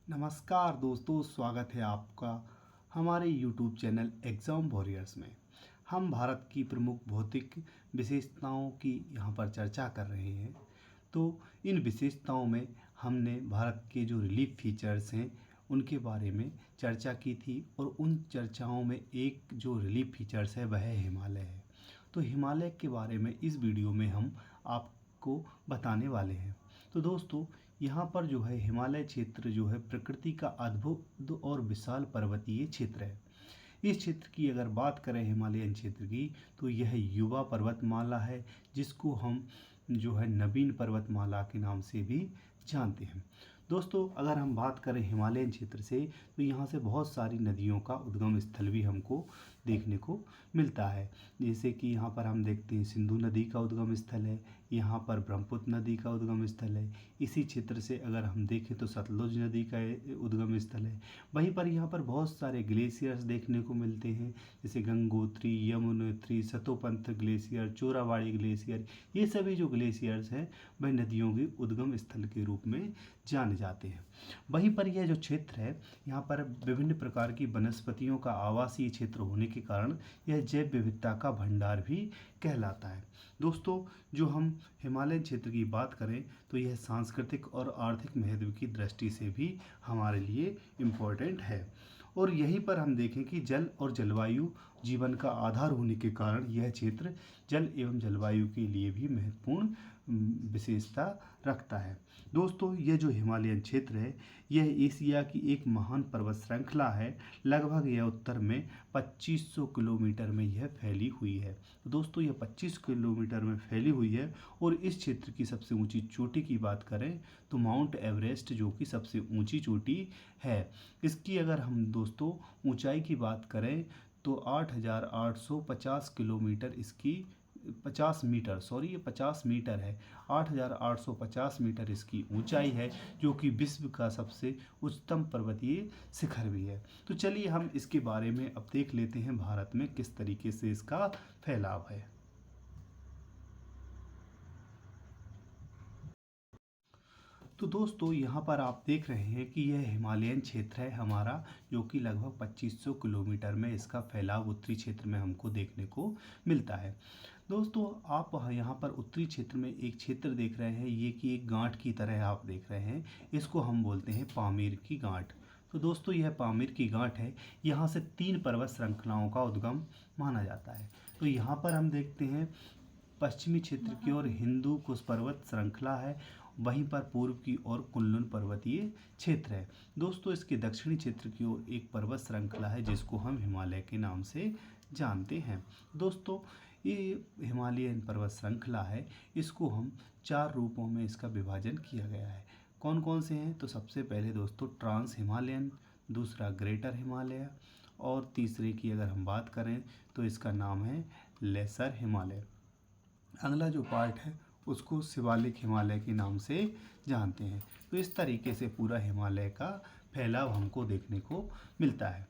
नमस्कार दोस्तों, स्वागत है आपका हमारे YouTube चैनल एग्ज़ाम वॉरियर्स में। हम भारत की प्रमुख भौतिक विशेषताओं की यहाँ पर चर्चा कर रहे हैं। तो इन विशेषताओं में हमने भारत के जो रिलीफ फीचर्स हैं उनके बारे में चर्चा की थी, और उन चर्चाओं में एक जो रिलीफ फीचर्स है वह हिमालय है। तो हिमालय के बारे में इस वीडियो में हम आपको बताने वाले हैं। तो दोस्तों, यहाँ पर जो है हिमालय क्षेत्र जो है प्रकृति का अद्भुत और विशाल पर्वतीय क्षेत्र है। इस क्षेत्र की अगर बात करें हिमालयन क्षेत्र की, तो यह युवा पर्वतमाला है, जिसको हम जो है नवीन पर्वतमाला के नाम से भी जानते हैं। दोस्तों, अगर हम बात करें हिमालयन क्षेत्र से, तो यहाँ से बहुत सारी नदियों का उद्गम स्थल भी हमको देखने को मिलता है। जैसे कि यहाँ पर हम देखते हैं सिंधु नदी का उद्गम स्थल है, यहाँ पर ब्रह्मपुत्र नदी का उद्गम स्थल है। इसी क्षेत्र से अगर हम देखें तो सतलुज नदी का उद्गम स्थल है। वहीं पर यहाँ पर बहुत सारे ग्लेशियर्स देखने को मिलते हैं, जैसे गंगोत्री, यमुनोत्री, सतोपंथ ग्लेशियर, चोराबाड़ी ग्लेशियर। ये सभी जो ग्लेशियर्स हैं वह नदियों के उद्गम स्थल के रूप में जाने जाते हैं। वहीं पर यह जो क्षेत्र है, यहाँ पर विभिन्न प्रकार की वनस्पतियों का आवासीय क्षेत्र होने के कारण यह जैव विविधता का भंडार भी कहलाता है। दोस्तों, जो हम हिमालय क्षेत्र की बात करें तो यह सांस्कृतिक और आर्थिक महत्व की दृष्टि से भी हमारे लिए इम्पोर्टेंट है। और यहीं पर हम देखें कि जल और जलवायु जीवन का आधार होने के कारण यह क्षेत्र जल एवं जलवायु के लिए भी महत्वपूर्ण विशेषता रखता है। दोस्तों, यह जो हिमालयन क्षेत्र है यह एशिया की एक महान पर्वत श्रृंखला है। लगभग यह उत्तर में 2500 किलोमीटर में यह फैली हुई है। तो दोस्तों, यह 25 किलोमीटर में फैली हुई है। और इस क्षेत्र की सबसे ऊंची चोटी की बात करें तो माउंट एवरेस्ट जो कि सबसे ऊंची चोटी है। इसकी अगर हम दोस्तों ऊंचाई की बात करें तो 8,850 किलोमीटर इसकी 50 मीटर, सॉरी ये 50 मीटर है। 8,850 मीटर इसकी ऊंचाई है, जो कि विश्व का सबसे उच्चतम पर्वतीय शिखर भी है। तो चलिए हम इसके बारे में अब देख लेते हैं भारत में किस तरीके से इसका फैलाव है। तो दोस्तों, यहाँ पर आप देख रहे हैं कि यह हिमालयन क्षेत्र है हमारा, जो कि लगभग 2500 किलोमीटर में इसका फैलाव उत्तरी क्षेत्र में हमको देखने को मिलता है। दोस्तों, आप यहाँ पर उत्तरी क्षेत्र में एक क्षेत्र देख रहे हैं, ये कि एक गांठ की तरह आप देख रहे हैं। इसको हम बोलते हैं पामीर की गांठ। तो दोस्तों, यह पामीर की गांठ है। यहाँ से 3 पर्वत श्रृंखलाओं का उद्गम माना जाता है। तो यहाँ पर हम देखते हैं पश्चिमी क्षेत्र की ओर हिंदू कुश पर्वत श्रृंखला है, वहीं पर पूर्व की ओर कुनलुन पर्वतीय क्षेत्र है। दोस्तों, इसके दक्षिणी क्षेत्र की ओर एक पर्वत श्रृंखला है जिसको हम हिमालय के नाम से जानते हैं। दोस्तों, ये हिमालयन पर्वत श्रृंखला है, इसको हम 4 रूपों में इसका विभाजन किया गया है। कौन कौन से हैं? तो सबसे पहले दोस्तों ट्रांस हिमालयन, दूसरा ग्रेटर हिमालय, और तीसरे की अगर हम बात करें तो इसका नाम है लेसर हिमालय। अगला जो पार्ट है उसको शिवालिक हिमालय के नाम से जानते हैं। तो इस तरीके से पूरा हिमालय का फैलाव हमको देखने को मिलता है।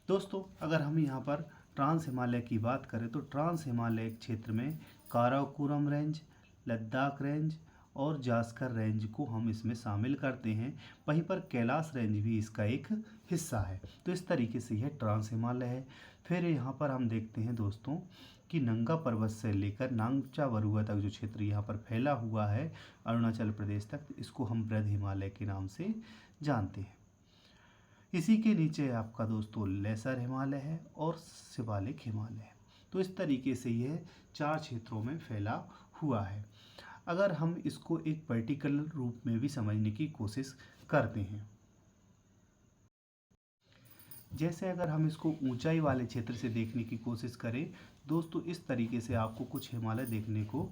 दोस्तों, अगर हम यहाँ पर ट्रांस हिमालय की बात करें तो ट्रांस हिमालय क्षेत्र में काराकोरम रेंज, लद्दाख रेंज और जास्कर रेंज को हम इसमें शामिल करते हैं। वहीं पर कैलाश रेंज भी इसका एक हिस्सा है। तो इस तरीके से यह ट्रांस हिमालय है। फिर यहाँ पर हम देखते हैं दोस्तों कि नंगा पर्वत से लेकर नांगचा बरुआ तक जो क्षेत्र यहाँ पर फैला हुआ है अरुणाचल प्रदेश तक, इसको हम बृहद हिमालय के नाम से जानते हैं। इसी के नीचे आपका दोस्तों लेसर हिमालय है और शिवालिक हिमालय है। तो इस तरीके से यह 4 क्षेत्रों में फैला हुआ है। अगर हम इसको एक पर्टिकुलर रूप में भी समझने की कोशिश करते हैं, जैसे अगर हम इसको ऊंचाई वाले क्षेत्र से देखने की कोशिश करें दोस्तों, इस तरीके से आपको कुछ हिमालय देखने को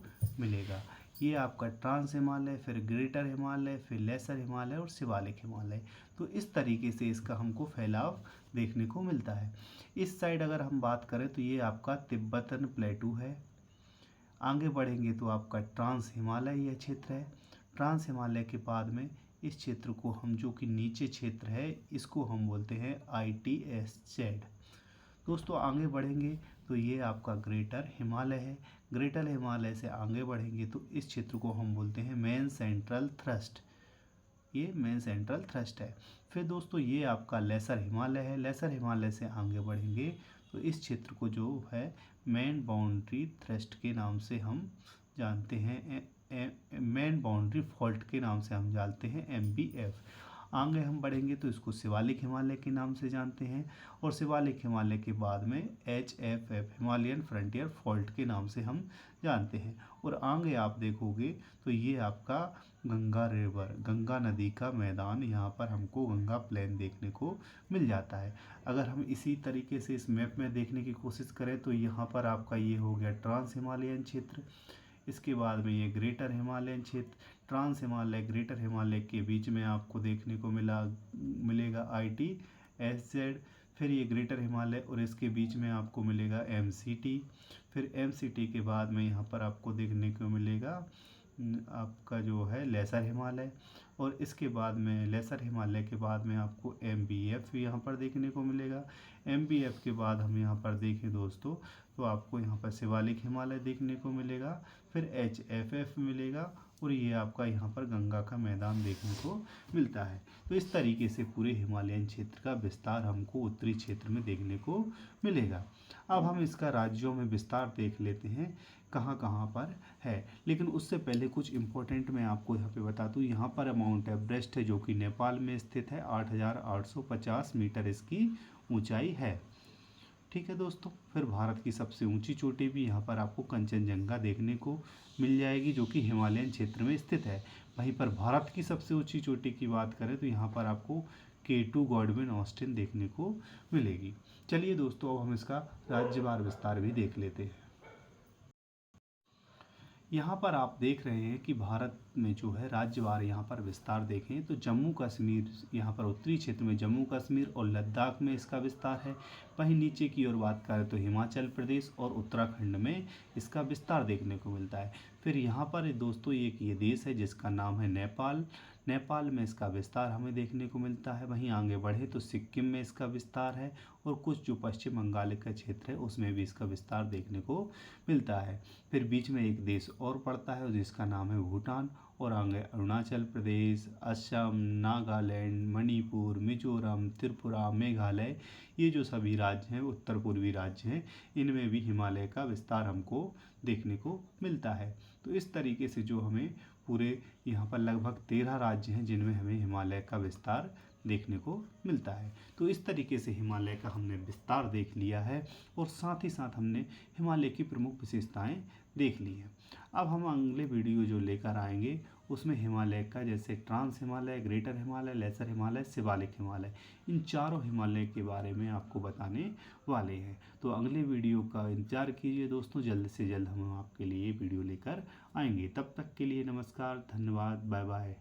मिलेगा। ये आपका ट्रांस हिमालय, फिर ग्रेटर हिमालय, फिर लेसर हिमालय और शिवालिक हिमालय। तो इस तरीके से इसका हमको फैलाव देखने को मिलता है। इस साइड अगर हम बात करें तो ये आपका तिब्बतन प्लेटू है। आगे बढ़ेंगे तो आपका ट्रांस हिमालय यह क्षेत्र है। ट्रांस हिमालय के बाद में इस क्षेत्र को हम, जो कि नीचे क्षेत्र है, इसको हम बोलते हैं ITSZ। दोस्तों, आगे बढ़ेंगे तो ये आपका ग्रेटर हिमालय है। ग्रेटर हिमालय से आगे बढ़ेंगे तो इस क्षेत्र को हम बोलते हैं मेन सेंट्रल थ्रस्ट। ये मेन सेंट्रल थ्रस्ट है। फिर दोस्तों ये आपका लेसर हिमालय है। लेसर हिमालय से आगे बढ़ेंगे तो इस क्षेत्र को जो है मेन बाउंड्री थ्रस्ट के नाम से हम जानते हैं, मेन बाउंड्री फॉल्ट के नाम से हम जानते हैं, MBF। आगे हम बढ़ेंगे तो इसको शिवालिक हिमालय के नाम से जानते हैं, और शिवालिक हिमालय के बाद में HFF हिमालयन फ्रंटियर फॉल्ट के नाम से हम जानते हैं। और आगे आप देखोगे तो ये आपका गंगा रिवर, गंगा नदी का मैदान, यहाँ पर हमको गंगा प्लेन देखने को मिल जाता है। अगर हम इसी तरीके से इस मैप में देखने की कोशिश करें तो यहाँ पर आपका ये हो गया ट्रांस हिमालयन क्षेत्र, इसके बाद में ये ग्रेटर हिमालयन क्षेत्र। ट्रांस हिमालय ग्रेटर हिमालय के बीच में आपको देखने को मिलेगा ITSZ। फिर ये ग्रेटर हिमालय और इसके बीच में आपको मिलेगा MCT। फिर MCT के बाद में यहाँ पर आपको देखने को मिलेगा आपका जो है लेसर हिमालय, और इसके बाद में लेसर हिमालय के बाद में आपको MBF यहाँ पर देखने को मिलेगा। MBF के बाद हम यहाँ पर देखें दोस्तों तो आपको यहाँ पर शिवालिक हिमालय देखने को मिलेगा, फिर HFF मिलेगा, और ये आपका यहाँ पर गंगा का मैदान देखने को मिलता है। तो इस तरीके से पूरे हिमालयन क्षेत्र का विस्तार हमको उत्तरी क्षेत्र में देखने को मिलेगा। अब हम इसका राज्यों में विस्तार देख लेते हैं कहाँ कहाँ पर है, लेकिन उससे पहले कुछ इम्पोर्टेंट मैं आपको यहाँ पे बता दूँ। यहाँ पर माउंट एवरेस्ट है जो कि नेपाल में स्थित है, 8,850 मीटर इसकी ऊंचाई है। ठीक है दोस्तों, फिर भारत की सबसे ऊंची चोटी भी यहाँ पर आपको कंचनजंगा देखने को मिल जाएगी जो कि हिमालयन क्षेत्र में स्थित है। वहीं पर भारत की सबसे ऊंची चोटी की बात करें तो यहाँ पर आपको K2 गॉडविन ऑस्टिन देखने को मिलेगी। चलिए दोस्तों, अब हम इसका राज्यवार विस्तार भी देख लेते हैं। यहाँ पर आप देख रहे हैं कि भारत में जो है राज्यवार यहाँ पर विस्तार देखें तो जम्मू कश्मीर, यहाँ पर उत्तरी क्षेत्र में जम्मू कश्मीर और लद्दाख में इसका विस्तार है। वहीं नीचे की ओर बात करें तो हिमाचल प्रदेश और उत्तराखंड में इसका विस्तार देखने को मिलता है। फिर यहाँ पर दोस्तों एक ये देश है जिसका नाम है नेपाल। नेपाल में इसका विस्तार हमें देखने को मिलता है। वहीं आगे बढ़े तो सिक्किम में इसका विस्तार है, और कुछ जो पश्चिम बंगाल का क्षेत्र है उसमें भी इसका विस्तार देखने को मिलता है। फिर बीच में एक देश और पड़ता है जिसका नाम है भूटान, और आगे अरुणाचल प्रदेश, असम, नागालैंड, मणिपुर, मिजोरम, त्रिपुरा, मेघालय, ये जो सभी राज्य हैं उत्तर पूर्वी राज्य हैं, इनमें भी हिमालय का विस्तार हमको देखने को मिलता है। तो इस तरीके से जो हमें पूरे यहाँ पर लगभग 13 राज्य हैं जिनमें हमें हिमालय का विस्तार देखने को मिलता है। तो इस तरीके से हिमालय का हमने विस्तार देख लिया है, और साथ ही साथ हमने हिमालय की प्रमुख विशेषताएं देख ली हैं। अब हम अगले वीडियो जो लेकर आएंगे उसमें हिमालय का, जैसे trans Himalaya, greater Himalaya, lesser Himalaya, Shivalik Himalaya, इन चारों हिमालय के बारे में आपको बताने वाले हैं। तो अगले वीडियो का इंतजार कीजिए दोस्तों, जल्द से जल्द हम आपके लिए वीडियो लेकर आएंगे। तब तक के लिए नमस्कार, धन्यवाद, बाय बाय।